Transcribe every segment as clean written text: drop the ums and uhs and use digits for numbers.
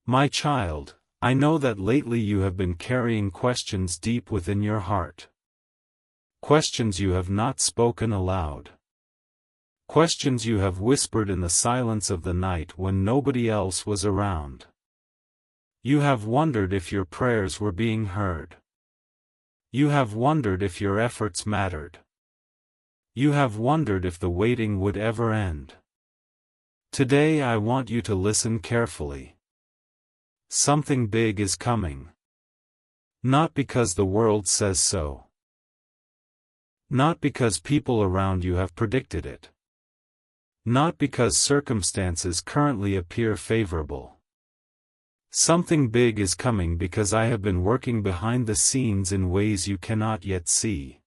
My child, I know that lately you have been carrying questions deep within your heart. Questions you have not spoken aloud. Questions you have whispered in the silence of the night when nobody else was around. You have wondered if your prayers were being heard. You have wondered if your efforts mattered. You have wondered if the waiting would ever end. Today I want you to listen carefully. Something big is coming. Not because the world says so. Not because people around you have predicted it. Not because circumstances currently appear favorable. Something big is coming because I have been working behind the scenes in ways you cannot yet see.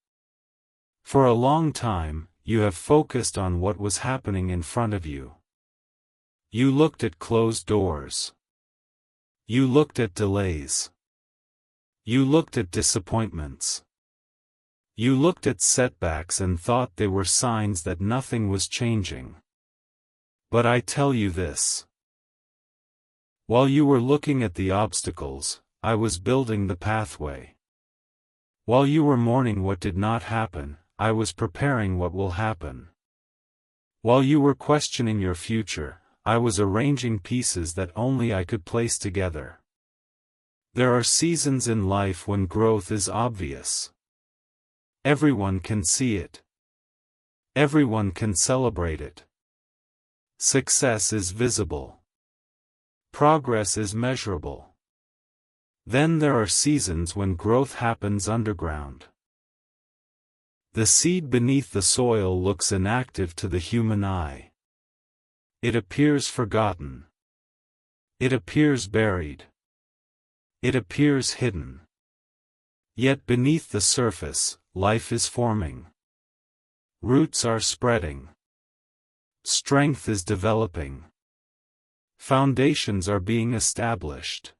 For a long time, you have focused on what was happening in front of you. You looked at closed doors. You looked at delays. You looked at disappointments. You looked at setbacks and thought they were signs that nothing was changing. But I tell you this. While you were looking at the obstacles, I was building the pathway. While you were mourning what did not happen, I was preparing what will happen. While you were questioning your future, I was arranging pieces that only I could place together. There are seasons in life when growth is obvious. Everyone can see it. Everyone can celebrate it. Success is visible. Progress is measurable. Then there are seasons when growth happens underground. The seed beneath the soil looks inactive to the human eye. It appears forgotten. It appears buried. It appears hidden. Yet beneath the surface, life is forming. Roots are spreading. Strength is developing. Foundations are being established.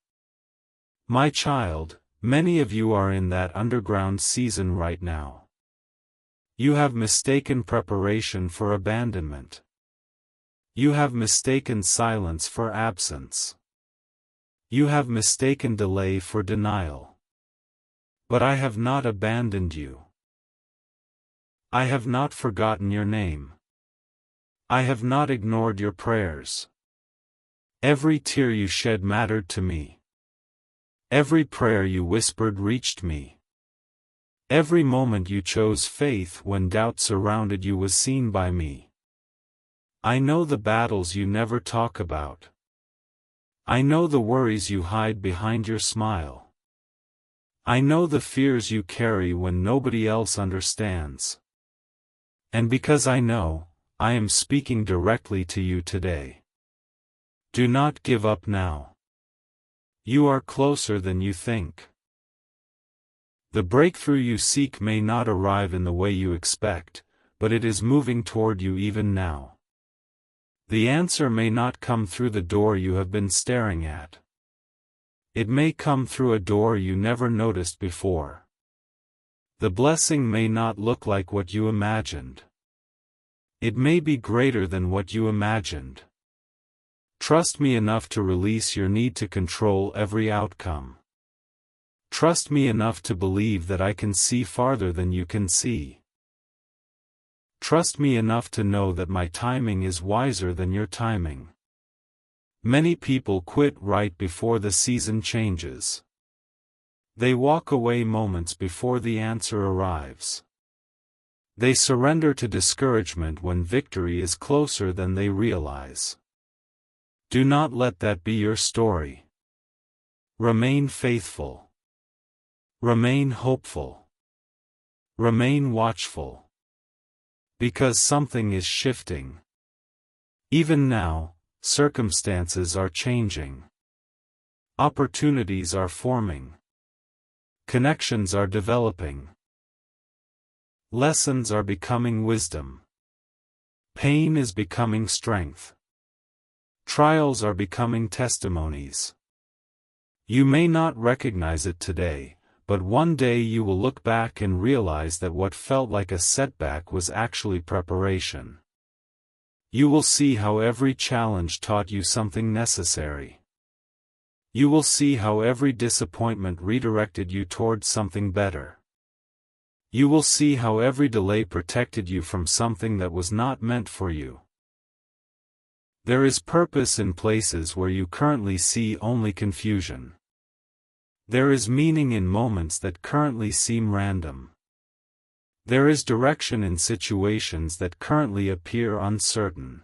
My child, many of you are in that underground season right now. You have mistaken preparation for abandonment. You have mistaken silence for absence. You have mistaken delay for denial. But I have not abandoned you. I have not forgotten your name. I have not ignored your prayers. Every tear you shed mattered to me. Every prayer you whispered reached me. Every moment you chose faith when doubt surrounded you was seen by me. I know the battles you never talk about. I know the worries you hide behind your smile. I know the fears you carry when nobody else understands. And because I know, I am speaking directly to you today. Do not give up now. You are closer than you think. The breakthrough you seek may not arrive in the way you expect, but it is moving toward you even now. The answer may not come through the door you have been staring at. It may come through a door you never noticed before. The blessing may not look like what you imagined. It may be greater than what you imagined. Trust me enough to release your need to control every outcome. Trust me enough to believe that I can see farther than you can see. Trust me enough to know that my timing is wiser than your timing. Many people quit right before the season changes. They walk away moments before the answer arrives. They surrender to discouragement when victory is closer than they realize. Do not let that be your story. Remain faithful. Remain hopeful. Remain watchful. Because something is shifting. Even now, circumstances are changing. Opportunities are forming. Connections are developing. Lessons are becoming wisdom. Pain is becoming strength. Trials are becoming testimonies. You may not recognize it today, but one day you will look back and realize that what felt like a setback was actually preparation. You will see how every challenge taught you something necessary. You will see how every disappointment redirected you towards something better. You will see how every delay protected you from something that was not meant for you. There is purpose in places where you currently see only confusion. There is meaning in moments that currently seem random. There is direction in situations that currently appear uncertain.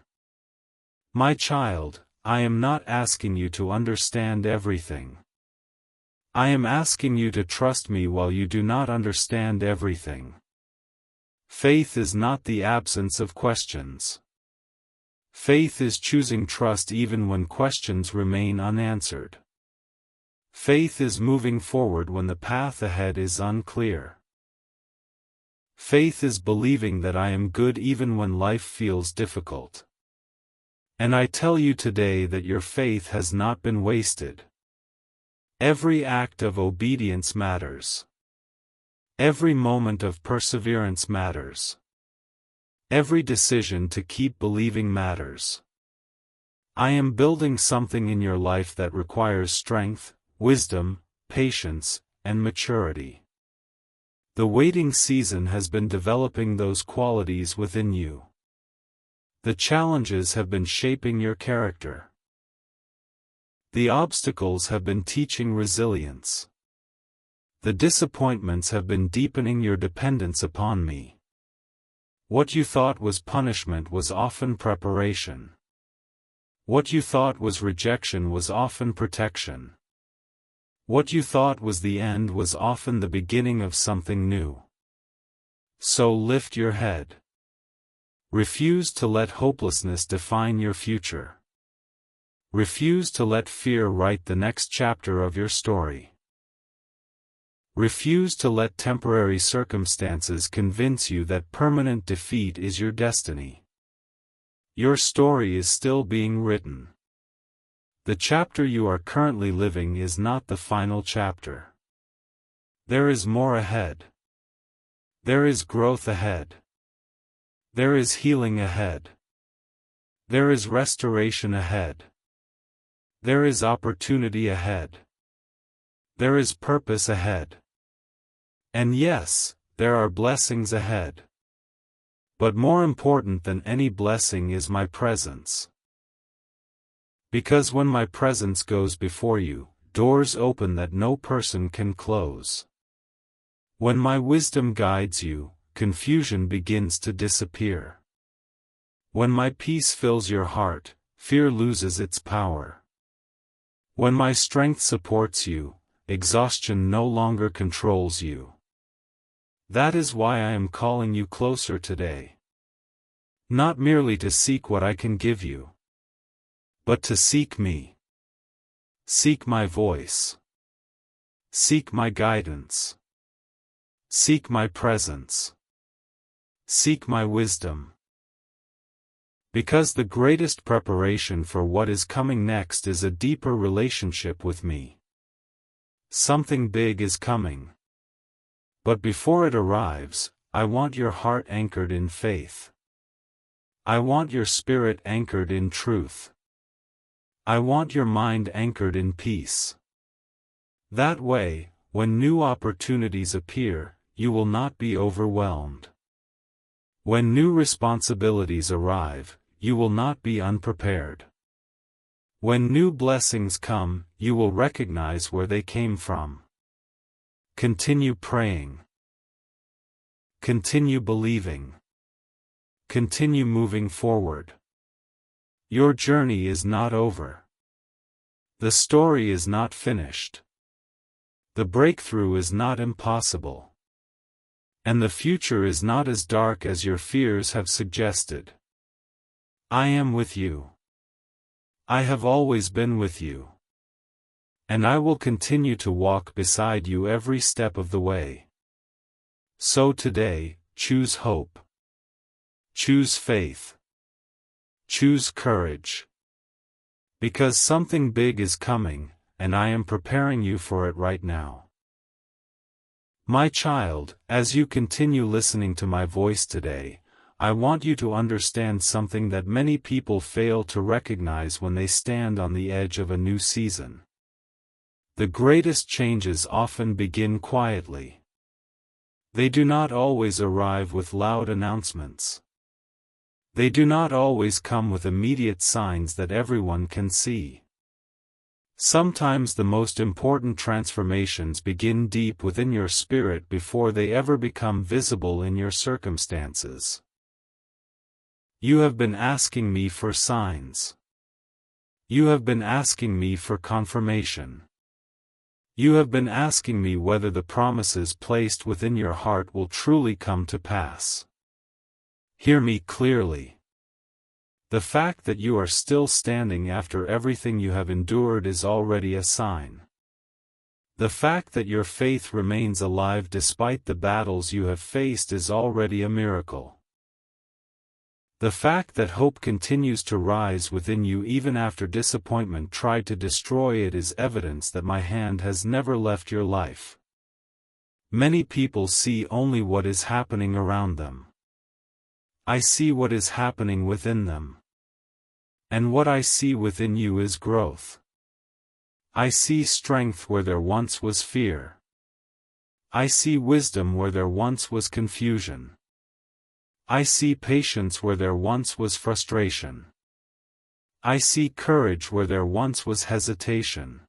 My child, I am not asking you to understand everything. I am asking you to trust me while you do not understand everything. Faith is not the absence of questions. Faith is choosing trust even when questions remain unanswered. Faith is moving forward when the path ahead is unclear. Faith is believing that I am good even when life feels difficult. And I tell you today that your faith has not been wasted. Every act of obedience matters. Every moment of perseverance matters. Every decision to keep believing matters. I am building something in your life that requires strength, wisdom, patience, and maturity. The waiting season has been developing those qualities within you. The challenges have been shaping your character. The obstacles have been teaching resilience. The disappointments have been deepening your dependence upon me. What you thought was punishment was often preparation. What you thought was rejection was often protection. What you thought was the end was often the beginning of something new. So lift your head. Refuse to let hopelessness define your future. Refuse to let fear write the next chapter of your story. Refuse to let temporary circumstances convince you that permanent defeat is your destiny. Your story is still being written. The chapter you are currently living is not the final chapter. There is more ahead. There is growth ahead. There is healing ahead. There is restoration ahead. There is opportunity ahead. There is purpose ahead. And yes, there are blessings ahead. But more important than any blessing is my presence. Because when my presence goes before you, doors open that no person can close. When my wisdom guides you, confusion begins to disappear. When my peace fills your heart, fear loses its power. When my strength supports you, exhaustion no longer controls you. That is why I am calling you closer today. Not merely to seek what I can give you, but to seek me. Seek my voice. Seek my guidance. Seek my presence. Seek my wisdom. Because the greatest preparation for what is coming next is a deeper relationship with me. Something big is coming. But before it arrives, I want your heart anchored in faith. I want your spirit anchored in truth. I want your mind anchored in peace. That way, when new opportunities appear, you will not be overwhelmed. When new responsibilities arrive, you will not be unprepared. When new blessings come, you will recognize where they came from. Continue praying. Continue believing. Continue moving forward. Your journey is not over. The story is not finished. The breakthrough is not impossible. And the future is not as dark as your fears have suggested. I am with you. I have always been with you. And I will continue to walk beside you every step of the way. So today, choose hope. Choose faith. Choose courage. Because something big is coming, and I am preparing you for it right now. My child, as you continue listening to my voice today, I want you to understand something that many people fail to recognize when they stand on the edge of a new season. The greatest changes often begin quietly. They do not always arrive with loud announcements. They do not always come with immediate signs that everyone can see. Sometimes the most important transformations begin deep within your spirit before they ever become visible in your circumstances. You have been asking me for signs. You have been asking me for confirmation. You have been asking me whether the promises placed within your heart will truly come to pass. Hear me clearly. The fact that you are still standing after everything you have endured is already a sign. The fact that your faith remains alive despite the battles you have faced is already a miracle. The fact that hope continues to rise within you even after disappointment tried to destroy it is evidence that my hand has never left your life. Many people see only what is happening around them. I see what is happening within them. And what I see within you is growth. I see strength where there once was fear. I see wisdom where there once was confusion. I see patience where there once was frustration. I see courage where there once was hesitation.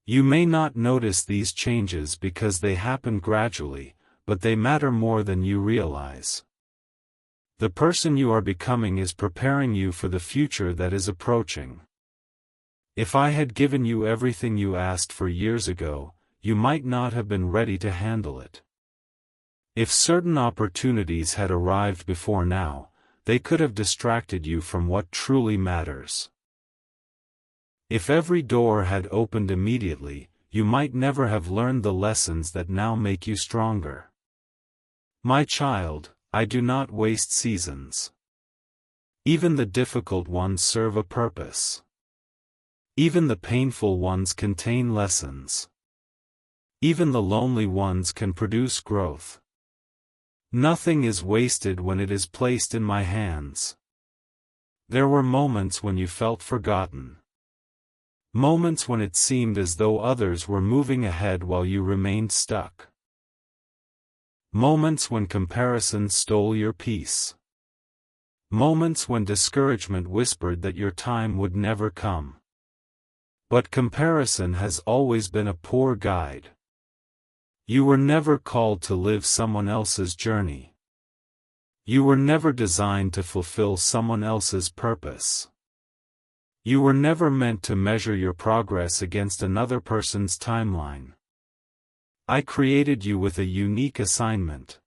You may not notice these changes because they happen gradually, but they matter more than you realize. The person you are becoming is preparing you for the future that is approaching. If I had given you everything you asked for years ago, you might not have been ready to handle it. If certain opportunities had arrived before now, they could have distracted you from what truly matters. If every door had opened immediately, you might never have learned the lessons that now make you stronger. My child, I do not waste seasons. Even the difficult ones serve a purpose. Even the painful ones contain lessons. Even the lonely ones can produce growth. Nothing is wasted when it is placed in my hands. There were moments when you felt forgotten. Moments when it seemed as though others were moving ahead while you remained stuck. Moments when comparison stole your peace. Moments when discouragement whispered that your time would never come. But comparison has always been a poor guide. You were never called to live someone else's journey. You were never designed to fulfill someone else's purpose. You were never meant to measure your progress against another person's timeline. I created you with a unique assignment.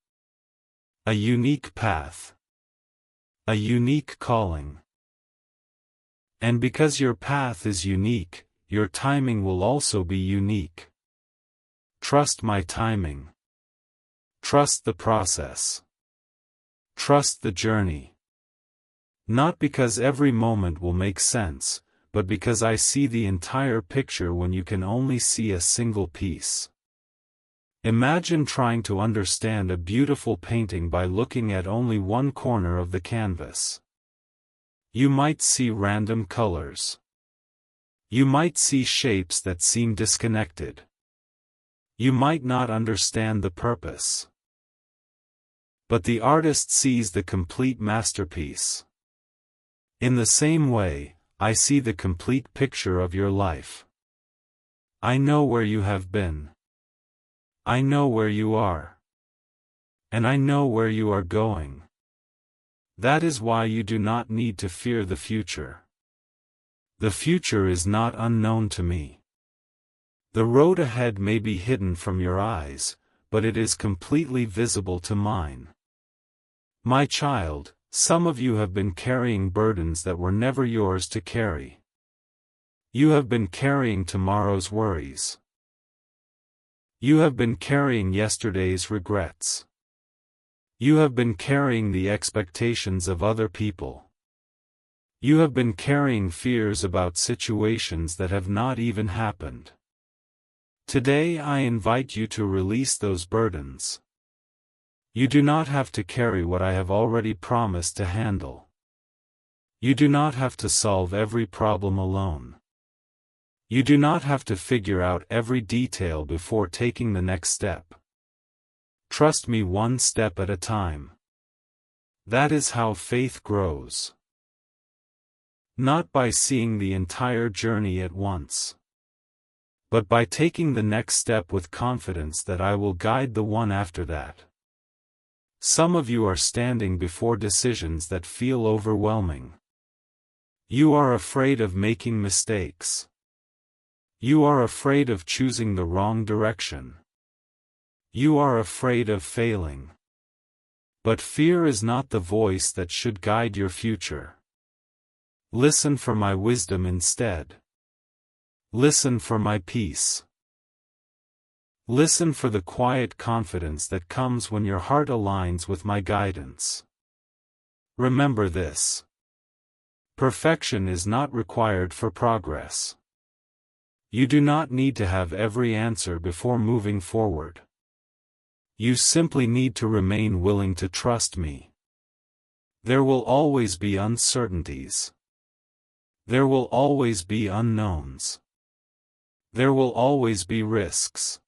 A unique path. A unique calling. And because your path is unique, your timing will also be unique. Trust my timing. Trust the process. Trust the journey. Not because every moment will make sense, but because I see the entire picture when you can only see a single piece. Imagine trying to understand a beautiful painting by looking at only one corner of the canvas. You might see random colors. You might see shapes that seem disconnected. You might not understand the purpose. But the artist sees the complete masterpiece. In the same way, I see the complete picture of your life. I know where you have been. I know where you are. And I know where you are going. That is why you do not need to fear the future. The future is not unknown to me. The road ahead may be hidden from your eyes, but it is completely visible to mine. My child, some of you have been carrying burdens that were never yours to carry. You have been carrying tomorrow's worries. You have been carrying yesterday's regrets. You have been carrying the expectations of other people. You have been carrying fears about situations that have not even happened. Today I invite you to release those burdens. You do not have to carry what I have already promised to handle. You do not have to solve every problem alone. You do not have to figure out every detail before taking the next step. Trust me one step at a time. That is how faith grows. Not by seeing the entire journey at once, but by taking the next step with confidence that I will guide the one after that. Some of you are standing before decisions that feel overwhelming. You are afraid of making mistakes. You are afraid of choosing the wrong direction. You are afraid of failing. But fear is not the voice that should guide your future. Listen for my wisdom instead. Listen for my peace. Listen for the quiet confidence that comes when your heart aligns with my guidance. Remember this. Perfection is not required for progress. You do not need to have every answer before moving forward. You simply need to remain willing to trust me. There will always be uncertainties. There will always be unknowns. There will always be risks.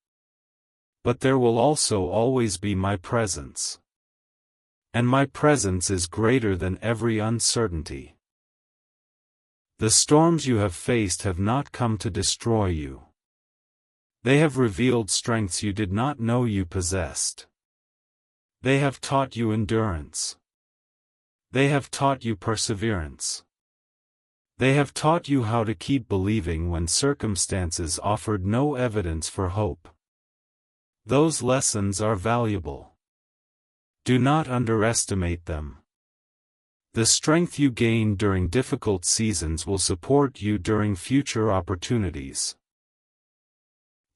But there will also always be my presence. And my presence is greater than every uncertainty. The storms you have faced have not come to destroy you. They have revealed strengths you did not know you possessed. They have taught you endurance. They have taught you perseverance. They have taught you how to keep believing when circumstances offered no evidence for hope. Those lessons are valuable. Do not underestimate them. The strength you gain during difficult seasons will support you during future opportunities.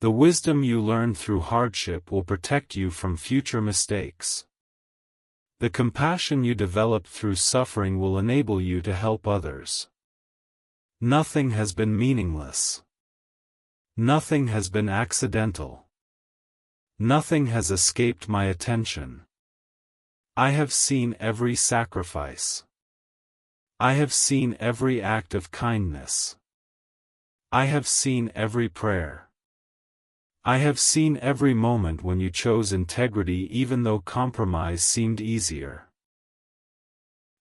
The wisdom you learn through hardship will protect you from future mistakes. The compassion you develop through suffering will enable you to help others. Nothing has been meaningless. Nothing has been accidental. Nothing has escaped my attention. I have seen every sacrifice. I have seen every act of kindness. I have seen every prayer. I have seen every moment when you chose integrity even though compromise seemed easier.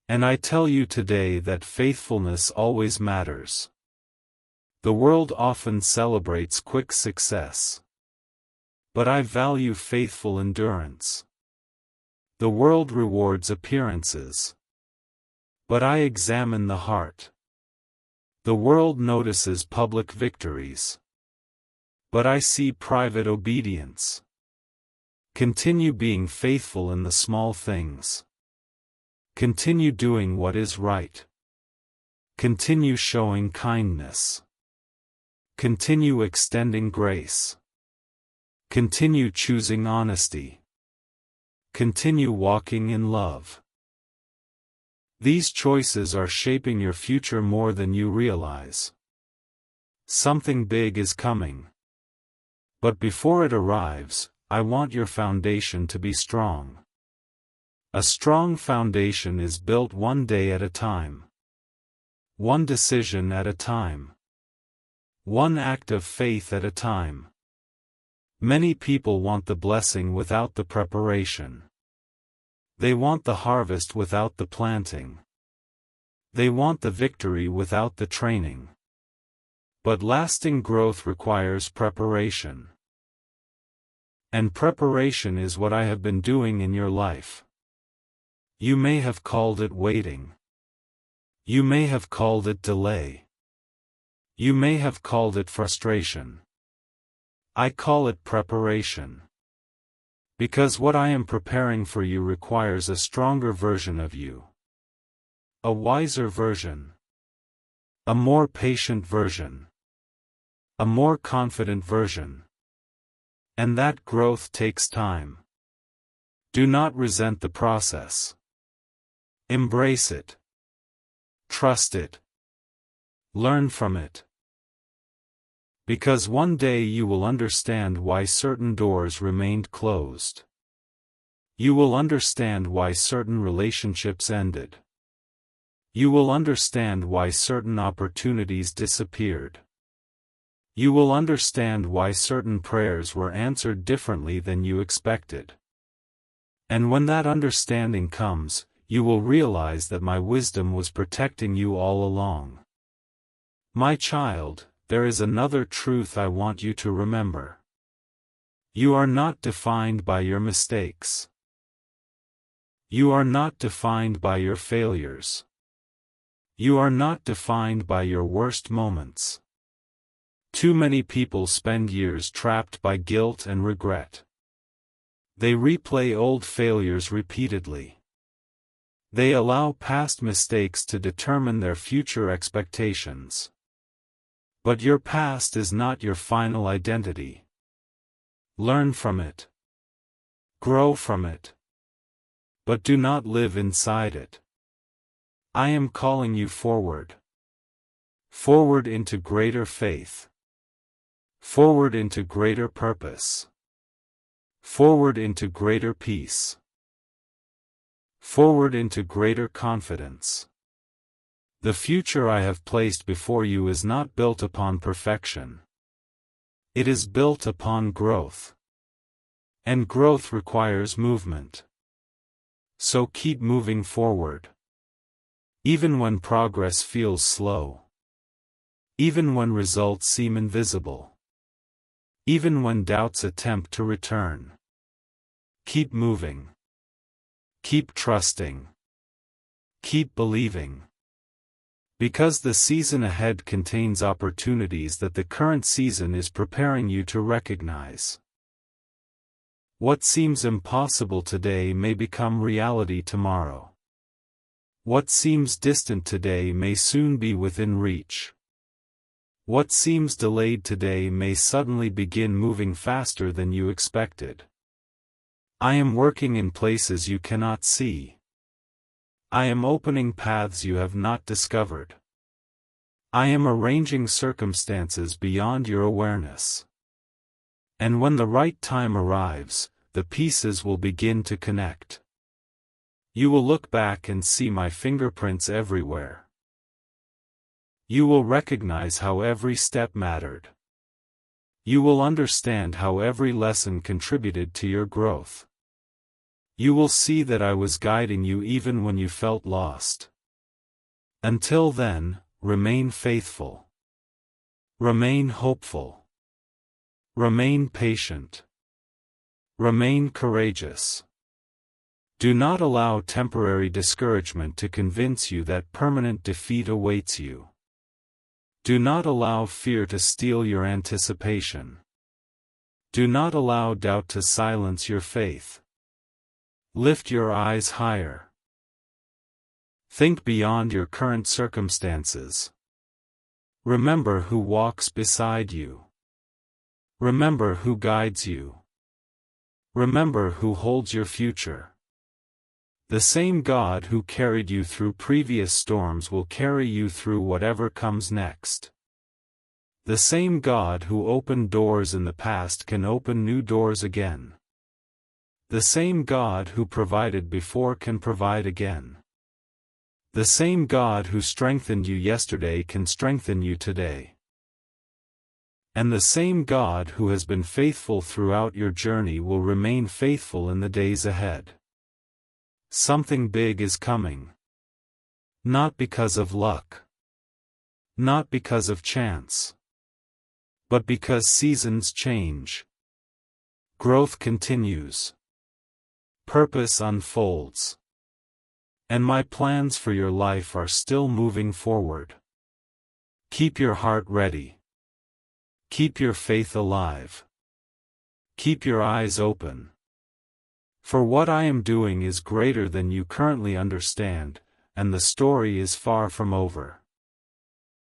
And I tell you today that faithfulness always matters. The world often celebrates quick success. But I value faithful endurance. The world rewards appearances. But I examine the heart. The world notices public victories. But I see private obedience. Continue being faithful in the small things. Continue doing what is right. Continue showing kindness. Continue extending grace. Continue choosing honesty. Continue walking in love. These choices are shaping your future more than you realize. Something big is coming. But before it arrives, I want your foundation to be strong. A strong foundation is built one day at a time. One decision at a time. One act of faith at a time. Many people want the blessing without the preparation. They want the harvest without the planting. They want the victory without the training. But lasting growth requires preparation. And preparation is what I have been doing in your life. You may have called it waiting. You may have called it delay. You may have called it frustration. I call it preparation. Because what I am preparing for you requires a stronger version of you. A wiser version. A more patient version. A more confident version. And that growth takes time. Do not resent the process. Embrace it. Trust it. Learn from it. Because one day you will understand why certain doors remained closed. You will understand why certain relationships ended. You will understand why certain opportunities disappeared. You will understand why certain prayers were answered differently than you expected. And when that understanding comes, you will realize that my wisdom was protecting you all along. My child, there is another truth I want you to remember. You are not defined by your mistakes. You are not defined by your failures. You are not defined by your worst moments. Too many people spend years trapped by guilt and regret. They replay old failures repeatedly. They allow past mistakes to determine their future expectations. But your past is not your final identity. Learn from it. Grow from it. But do not live inside it. I am calling you forward. Forward into greater faith. Forward into greater purpose. Forward into greater peace. Forward into greater confidence. The future I have placed before you is not built upon perfection. It is built upon growth. And growth requires movement. So keep moving forward. Even when progress feels slow. Even when results seem invisible. Even when doubts attempt to return. Keep moving. Keep trusting. Keep believing. Because the season ahead contains opportunities that the current season is preparing you to recognize. What seems impossible today may become reality tomorrow. What seems distant today may soon be within reach. What seems delayed today may suddenly begin moving faster than you expected. I am working in places you cannot see. I am opening paths you have not discovered. I am arranging circumstances beyond your awareness. And when the right time arrives, the pieces will begin to connect. You will look back and see my fingerprints everywhere. You will recognize how every step mattered. You will understand how every lesson contributed to your growth. You will see that I was guiding you even when you felt lost. Until then, remain faithful. Remain hopeful. Remain patient. Remain courageous. Do not allow temporary discouragement to convince you that permanent defeat awaits you. Do not allow fear to steal your anticipation. Do not allow doubt to silence your faith. Lift your eyes higher. Think beyond your current circumstances. Remember who walks beside you. Remember who guides you. Remember who holds your future. The same God who carried you through previous storms will carry you through whatever comes next. The same God who opened doors in the past can open new doors again. The same God who provided before can provide again. The same God who strengthened you yesterday can strengthen you today. And the same God who has been faithful throughout your journey will remain faithful in the days ahead. Something big is coming. Not because of luck. Not because of chance. But because seasons change. Growth continues. Purpose unfolds. And my plans for your life are still moving forward. Keep your heart ready. Keep your faith alive. Keep your eyes open. For what I am doing is greater than you currently understand, and the story is far from over.